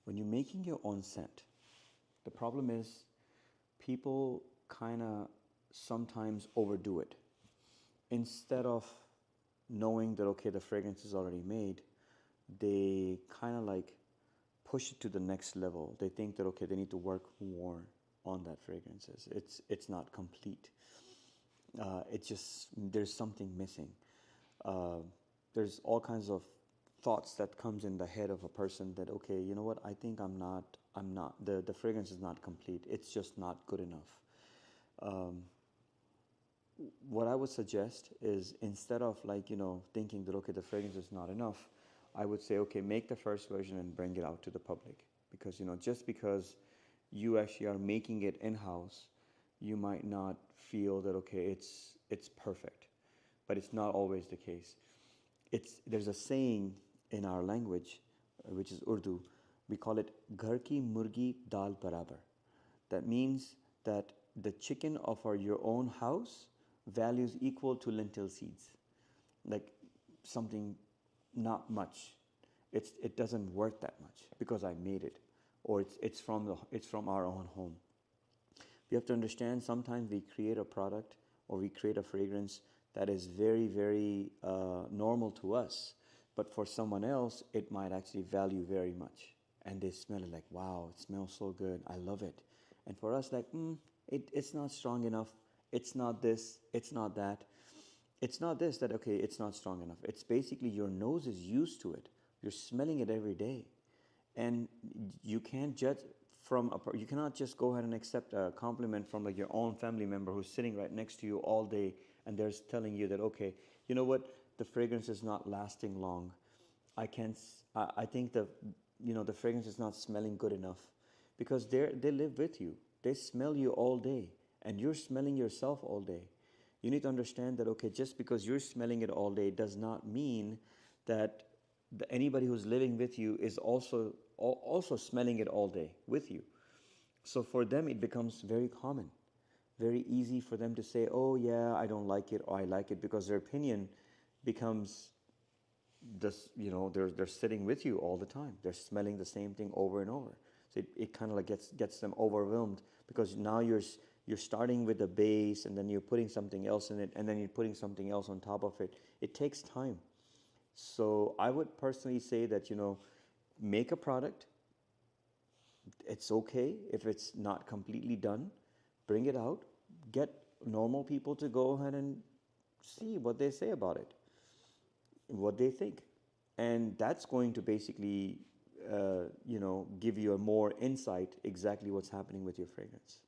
When you're making your own scent, the problem is people kind of sometimes overdo it. Instead of knowing that, okay, the fragrance is already made, they kind of like push it to the next level. They think that, okay, they need to work more on that fragrances. It's not complete. It's just there's something missing. Uh, there's all kinds of thoughts that comes in the head of a person that, okay, you know what, I think I'm not the fragrance is not complete, it's just not good enough. um, what I would suggest is, instead of like, thinking that, okay, the fragrance is not enough, I would say, okay, make the first version and bring it out to the public. Because, just because you actually are making it in-house, you might not feel that, okay, it's perfect. But it's not always the case. There's a saying in our language, which is Urdu. We call it "Ghar ki murgi dal barabar." That means that the chicken of your own house values equal to lentil seeds. Like something not much. It doesn't worth that much because I made it, or it's from our own home. We have to understand, sometimes we create a product or we create a fragrance that is very, very normal to us, but for someone else, it might actually value very much. And they smell it like, wow, it smells so good. I love it. And for us, like, it's not strong enough. It's not this. It's not that. It's not this that, okay, it's not strong enough. It's basically your nose is used to it. You're smelling it every day. And you can't judge you cannot just go ahead and accept a compliment from like your own family member who's sitting right next to you all day, and they're telling you that, okay, you know what, the fragrance is not lasting long. I think the fragrance is not smelling good enough, because they live with you. They smell you all day, and you're smelling yourself all day. You need to understand that, okay, just because you're smelling it all day does not mean that anybody who's living with you is also smelling it all day with you. So for them, it becomes very common, very easy for them to say, "Oh yeah, I don't like it," or "I like it," because their opinion becomes this. They're sitting with you all the time. They're smelling the same thing over and over. So it kind of like gets them overwhelmed, because now you're starting with a base, and then you're putting something else in it, and then you're putting something else on top of it. It takes time. So I would personally say that, make a product. It's okay if it's not completely done. Bring it out. Get normal people to go ahead and see what they say about it, what they think. And that's going to basically, give you a more insight exactly what's happening with your fragrance.